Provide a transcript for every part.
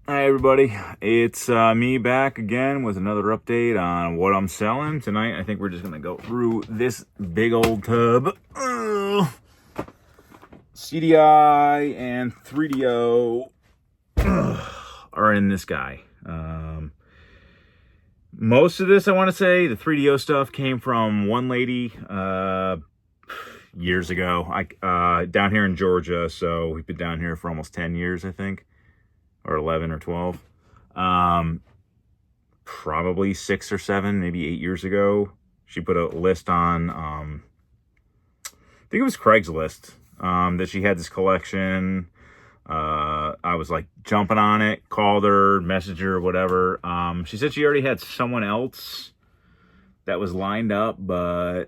Hi everybody, it's me back again with another update on what I'm selling. Tonight I think we're just going to go through this big old tub. CDI and 3DO are in this guy. Most of this, I want to say, the 3DO stuff came from one lady years ago, down here in Georgia. So we've been down here for almost 10 years, I think. Or 11 or 12. Probably 6 or 7, maybe 8 years ago. She put a list on, I think it was Craigslist, that she had this collection. I was like jumping on it, called her, messaged her, whatever. She said she already had someone else that was lined up, but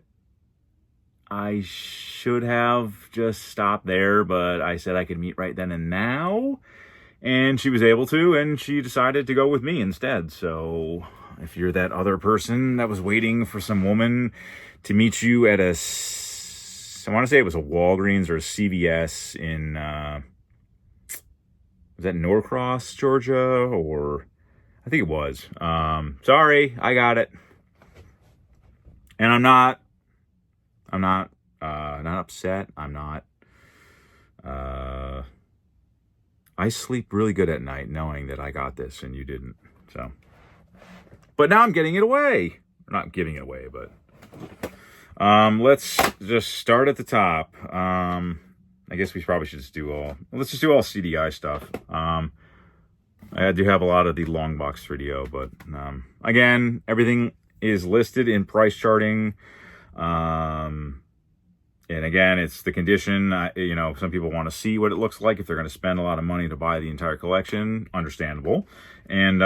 I should have just stopped there, but I said I could meet right then and now. And she was able to, and she decided to go with me instead. So if you're that other person that was waiting for some woman to meet you at I want to say it was a Walgreens or a CVS in, was that Norcross, Georgia? Or I think it was. Sorry, I got it. And I'm not upset. I sleep really good at night knowing that I got this and you didn't. So, but now I'm getting it away. Not giving it away, but let's just start at the top. I guess we probably should just let's just do all CDI stuff. I do have a lot of the long box 3DO, but again, everything is listed in price charting. And again, it's the condition. Some people want to see what it looks like if they're going to spend a lot of money to buy the entire collection. Understandable. And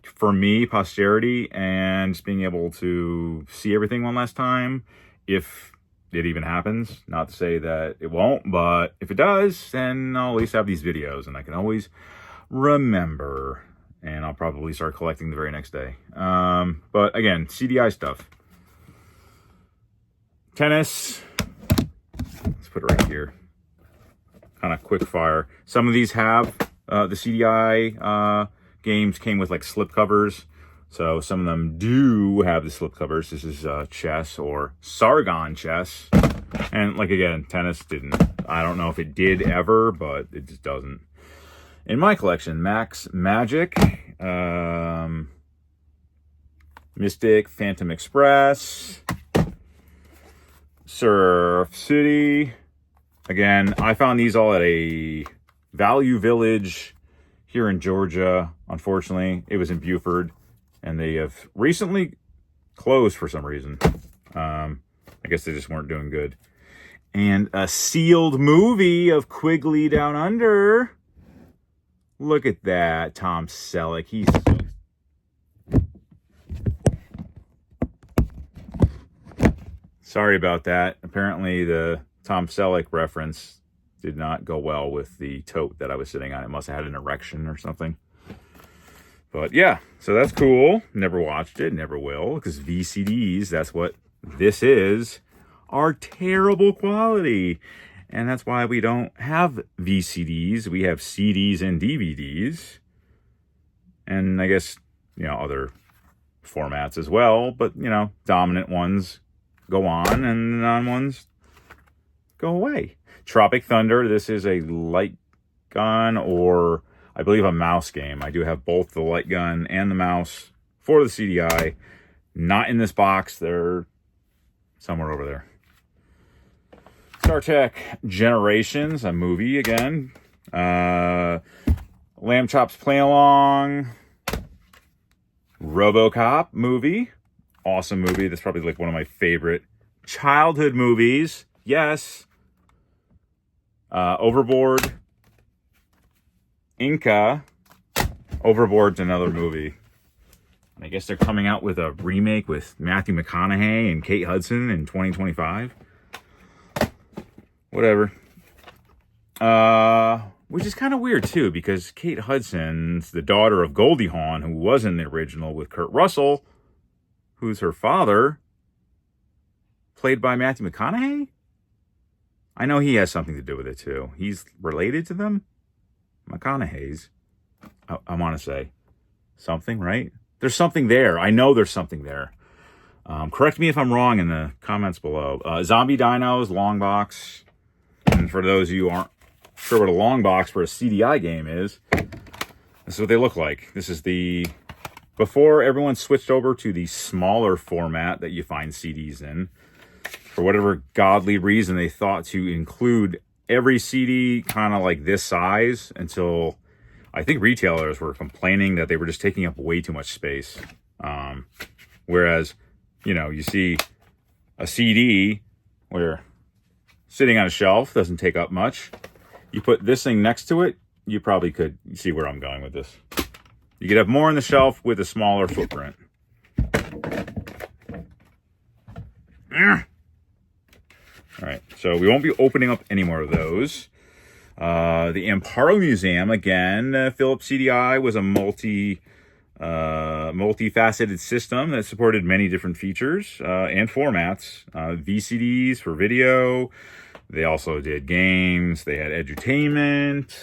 for me, posterity and just being able to see everything one last time, if it even happens. Not to say that it won't, but if it does, then I'll at least have these videos and I can always remember. And I'll probably start collecting the very next day. But again, CDI stuff. Tennis. Let's put it right here. Kind of quick fire. Some of these have the CDI games came with like slip covers. So some of them do have the slip covers. This is chess or Sargon chess. And like again, tennis didn't. I don't know if it did ever, but it just doesn't. In my collection, Max Magic, Mystic, Phantom Express, Surf City. Again, I found these all at a Value Village here in Georgia. Unfortunately, it was in Buford, and they have recently closed for some reason. I guess they just weren't doing good. And a sealed movie of Quigley Down Under. Look at that, Tom Selleck. He's sorry about that. Apparently the Tom Selleck reference did not go well with the tote that I was sitting on. It must have had an erection or something. But yeah, so that's cool. Never watched it, never will, because VCDs, that's what this is, are terrible quality. And that's why we don't have VCDs. We have CDs and DVDs. And I guess, other formats as well. But, dominant ones go on and the non-ones go away. Tropic Thunder, this is a light gun or I believe a mouse game. I do have both the light gun and the mouse for the CDI. Not in this box. They're somewhere over there. Star Trek Generations, a movie again. Lamb Chops Play Along. RoboCop movie. Awesome movie. That's probably like one of my favorite childhood movies. Yes. Overboard. Inca. Overboard's another movie. I guess they're coming out with a remake with Matthew McConaughey and Kate Hudson in 2025. Whatever. Which is kind of weird too, because Kate Hudson's the daughter of Goldie Hawn, who was in the original with Kurt Russell, who's her father, played by Matthew McConaughey. I know he has something to do with it too. He's related to them, McConaughey's. I want to say something, right? There's something there. I know there's something there. Correct me if I'm wrong in the comments below. Zombie Dinos, long box. And for those of you who aren't sure what a long box for a CDI game is, this is what they look like. This is before everyone switched over to the smaller format that you find CDs in. For whatever godly reason, they thought to include every CD kind of like this size until I think retailers were complaining that they were just taking up way too much space. Whereas, you see a CD where sitting on a shelf doesn't take up much. You put this thing next to it, you probably could see where I'm going with this. You could have more on the shelf with a smaller footprint. All right, so we won't be opening up any more of those. The Amparo Museum, again, Philips CDI was a multifaceted system that supported many different features and formats. VCDs for video. They also did games. They had edutainment,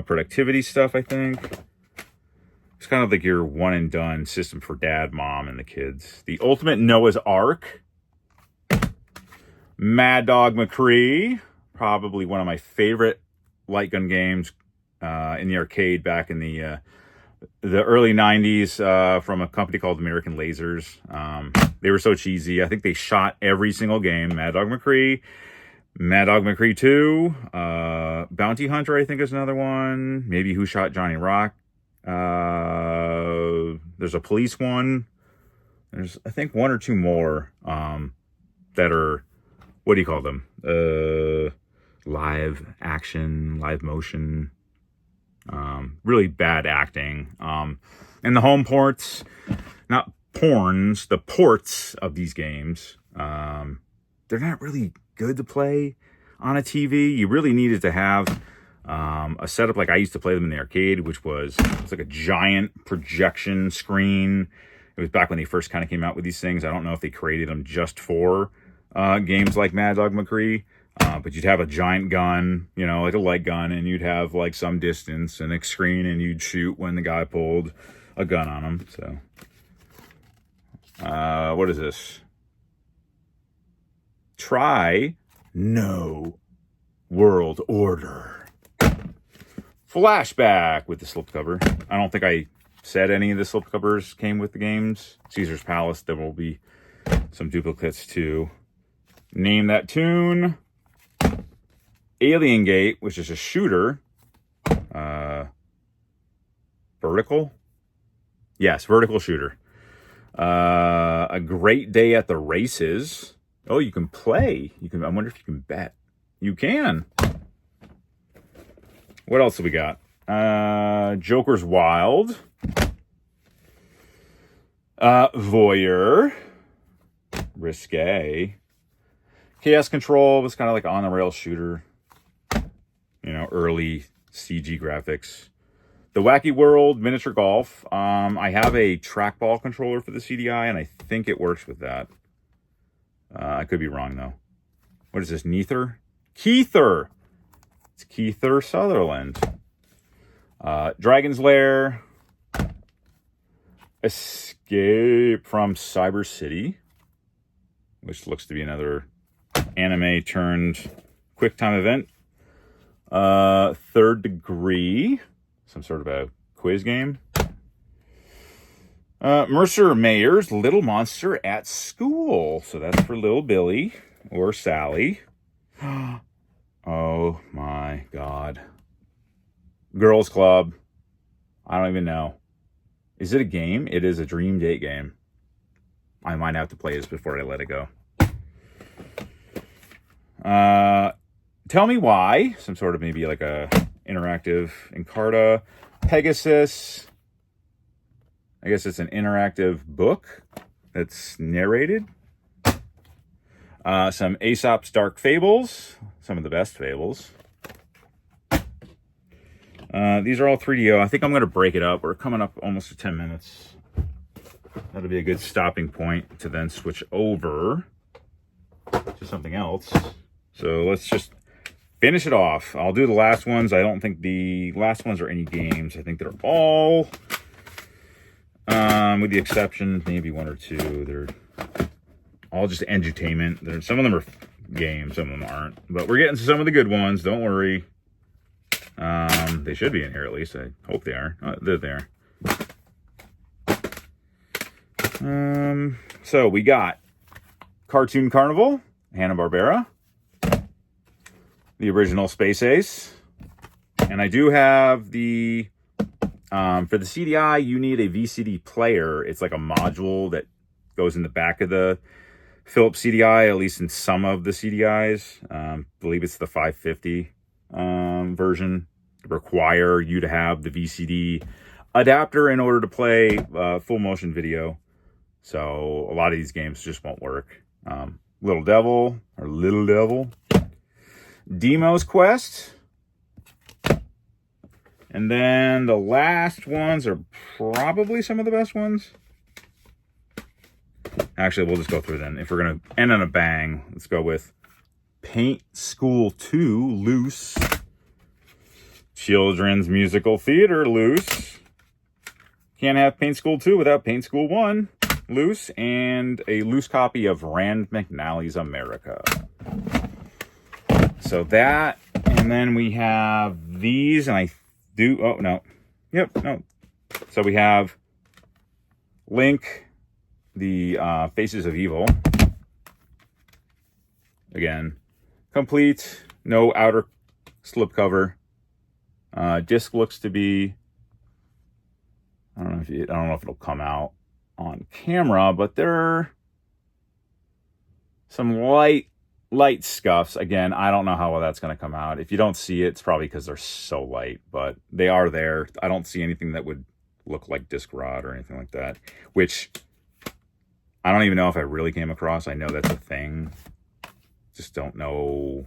productivity stuff, I think. It's kind of like your one and done system for dad, mom, and the kids. The Ultimate Noah's Ark. Mad Dog McCree, probably one of my favorite light gun games in the arcade back in the early 90s from a company called American Lasers. They were so cheesy. I think they shot every single game. Mad Dog McCree, Mad Dog McCree 2, Bounty Hunter, I think is another one. Maybe Who Shot Johnny Rock. There's a police one. There's, I think, one or two more that are, what do you call them? Live action, live motion. Really bad acting. And the home ports, not porns, the ports of these games, they're not really good to play on a TV. You really needed to have a setup like I used to play them in the arcade, which was like a giant projection screen. It was back when they first kind of came out with these things. I don't know if they created them just for games like Mad Dog McCree, but you'd have a giant gun, like a light gun, and you'd have like some distance and a screen, and you'd shoot when the guy pulled a gun on him. So, what is this? Try No World Order. Flashback with the slipcover. I don't think I said any of the slipcovers came with the games. Caesar's Palace, there will be some duplicates too. Name That Tune. Alien Gate, which is a shooter. Vertical? Yes, vertical shooter. A Great Day at the Races. Oh, you can play. I wonder if you can bet. You can. What else have we got? Joker's Wild. Voyeur. Risque. Chaos Control was kind of like on the rail shooter. Early CG graphics. The Wacky World Miniature Golf. I have a trackball controller for the CDI, and I think it works with that. I could be wrong, though. What is this? Neither? Keither! It's Keither Sutherland. Dragon's Lair. Escape from Cyber City, which looks to be another anime turned QuickTime event. Third Degree, some sort of a quiz game. Mercer Mayer's Little Monster at School. So that's for little Billy or Sally. Oh my God. Girls Club. I don't even know. Is it a game? It is a Dream Date game. I might have to play this before I let it go. Tell Me Why. Some sort of maybe like a interactive Encarta. Pegasus. I guess it's an interactive book that's narrated. Some Aesop's Dark Fables. Some of the best fables. These are all 3DO. I think I'm going to break it up. We're coming up almost to 10 minutes. That'll be a good stopping point to then switch over to something else. So let's just finish it off. I'll do the last ones. I don't think the last ones are any games. I think they're all, with the exception, maybe one or two, they're all just edutainment. Some of them are games, some of them aren't. But we're getting to some of the good ones. Don't worry. They should be in here at least. I hope they are. They're there. So we got Cartoon Carnival, Hanna-Barbera, the original Space Ace, and I do have the, for the CDI, you need a VCD player. It's like a module that goes in the back of the Philips CDI, at least in some of the CDIs. I believe it's the 550 version. Require you to have the VCD adapter in order to play full motion video. So a lot of these games just won't work. Little Devil, Demo's Quest. And then the last ones are probably some of the best ones. Actually, we'll just go through them. If we're going to end on a bang, let's go with Paint School 2, Loose. Children's Musical Theater, Loose. Can't have Paint School 2 without Paint School 1, Loose. And a loose copy of Rand McNally's America. So that, and then we have these, and So we have Link, the Faces of Evil. Again, complete, no outer slipcover. Disc looks to be, I don't know if it'll come out on camera, but there are some light scuffs. Again, I don't know how well that's going to come out. If you don't see it, it's probably because they're so light, but they are there. I don't see anything that would look like disc rot or anything like that, which I don't even know if I really came across. I know that's a thing. Just don't know.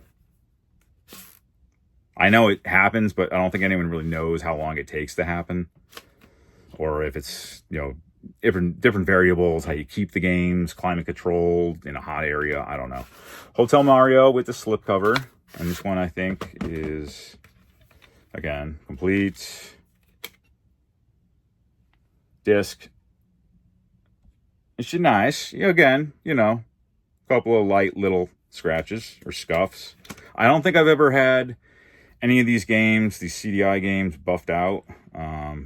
I know it happens, but I don't think anyone really knows how long it takes to happen, or if it's, different variables, how you keep the games climate controlled in a hot area. I don't know. Hotel Mario with the slipcover, and this one I think is, again, complete disc. It's nice. Again, a couple of light little scratches or scuffs. I don't think I've ever had any of these games, these CDI games, buffed out,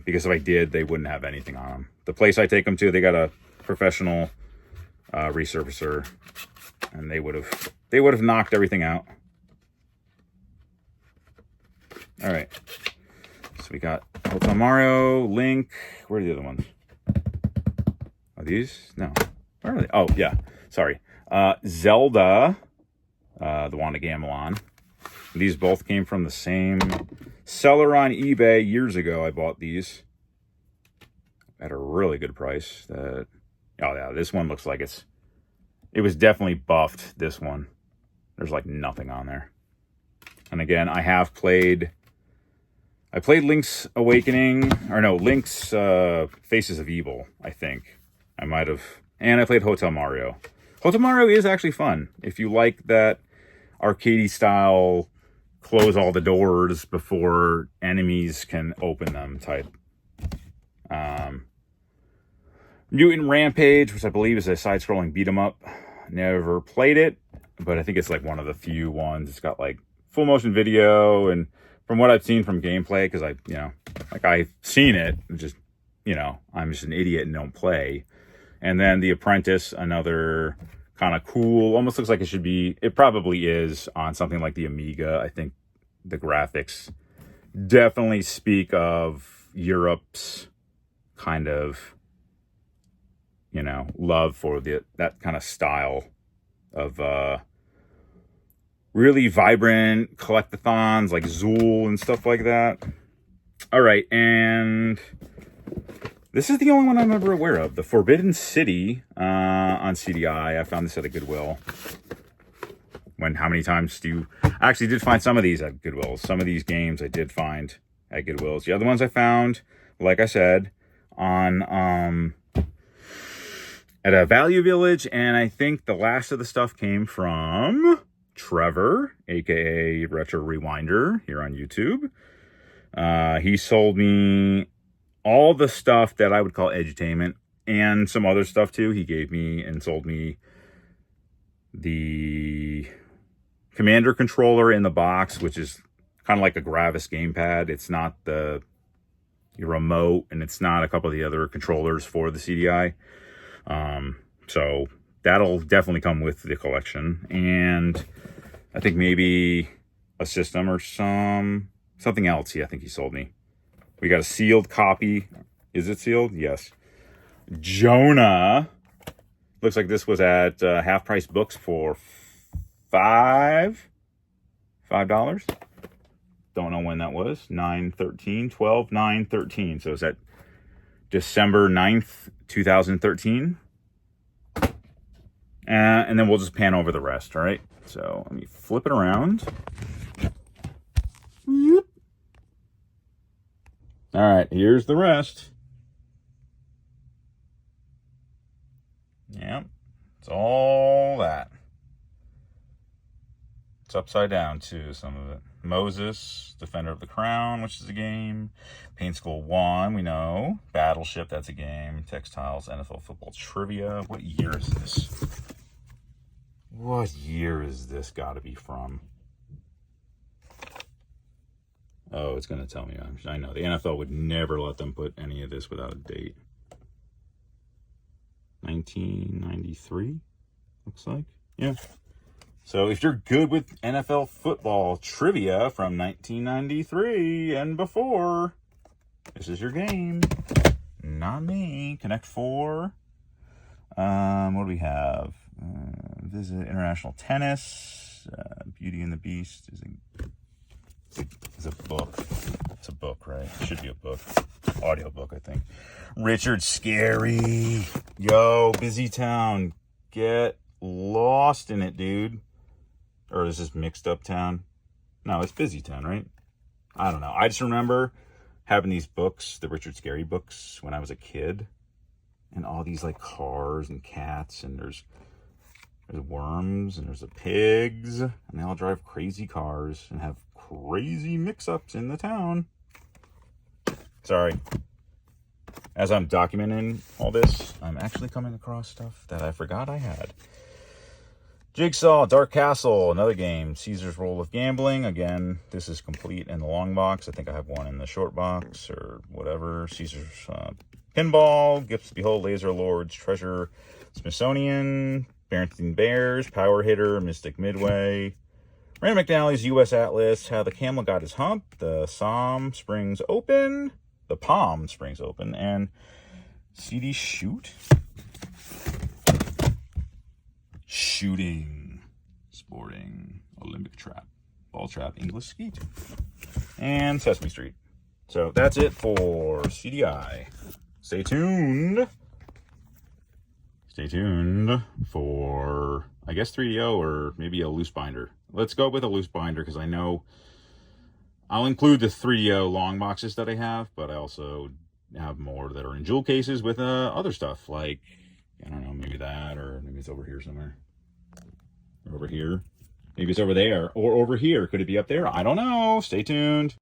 because if I did, they wouldn't have anything on them. The place I take them to, they got a professional resurfacer, and they would have knocked everything out. All right, so we got Hotel Mario, Link. Where are the other ones? Are these? No. Where are they? Oh yeah, sorry. Zelda, the Wand of Gamelon. These both came from the same seller on eBay years ago. I bought these at a really good price. Oh yeah, this one looks like it was definitely buffed, this one. There's like nothing on there. And again, I played Link's Awakening, or no, Link's Faces of Evil, I think. I might have, and I played Hotel Mario. Hotel Mario is actually fun. If you like that arcadey style, close all the doors before enemies can open them type. Mutant Rampage, which I believe is a side-scrolling beat-em-up. Never played it, but I think it's like one of the few ones. It's got like full motion video, and from what I've seen from gameplay, because I've seen it, just, I'm just an idiot and don't play. And then The Apprentice, another kind of cool, almost looks like it probably is on something like the Amiga. I think the graphics definitely speak of Europe's kind of, love for that kind of style of really vibrant collectathons like Zool and stuff like that. All right, and this is the only one I'm ever aware of. The Forbidden City on CDI. I found this at a Goodwill. How many times I actually did find some of these at Goodwills. Some of these games I did find at Goodwills. The other ones I found, like I said, on at a Value Village, and I think the last of the stuff came from Trevor, aka Retro Rewinder, here on YouTube. He sold me all the stuff that I would call edutainment and some other stuff too. He gave me and sold me the Commander controller in the box, which is kind of like a Gravis gamepad. It's not the remote, and it's not a couple of the other controllers for the CDI. So that'll definitely come with the collection. And I think maybe a system or something else. I think he sold me. We got a sealed copy. Is it sealed? Yes. Jonah. Looks like this was at Half Price Books for $5. Don't know when that was. 9/13, 12, 9/13. So it's at December 9th, 2013. And then we'll just pan over the rest, all right? So let me flip it around. Yep. All right, here's the rest. Yep, it's all that. It's upside down, too, some of it. Moses, Defender of the Crown, which is a game. Paint School 1, we know. Battleship, that's a game. Textiles, NFL Football Trivia. What year is this? What year is this got to be from? Oh, it's going to tell me. I know. The NFL would never let them put any of this without a date. 1993, looks like. Yeah. So if you're good with NFL football trivia from 1993 and before, this is your game. Not me. Connect 4. What do we have? Visit International Tennis. Beauty and the Beast is a book. It's a book, right? It should be a book. Audio book, I think. Richard Scary. Yo, Busy Town. Get lost in it, dude. Or is this Mixed Up Town? No, it's Busy Town, right? I don't know. I just remember having these books, the Richard Scary books, when I was a kid. And all these, like, cars and cats, and there's worms, and there's the pigs, and they all drive crazy cars and have crazy mix-ups in the town. Sorry. As I'm documenting all this, I'm actually coming across stuff that I forgot I had. Jigsaw, Dark Castle, another game. Caesar's Role of Gambling. Again, this is complete in the long box. I think I have one in the short box or whatever. Caesar's Pinball, Gifts Behold, Laser Lords, Treasure, Smithsonian, Barrington Bears, Power Hitter, Mystic Midway, Rand McNally's U.S. Atlas, How the Camel Got His Hump, The Palm Springs Open, and CD Shoot. Shooting, Sporting, Olympic Trap, Ball Trap, English Skeet, and Sesame Street. So that's it for CDI. Stay tuned. Stay tuned for, I guess, 3DO or maybe a loose binder. Let's go with a loose binder because I know I'll include the 3DO long boxes that I have, but I also have more that are in jewel cases with other stuff like, I don't know, maybe that, or maybe it's over here somewhere. Or over here. Maybe it's over there or over here. Could it be up there? I don't know. Stay tuned.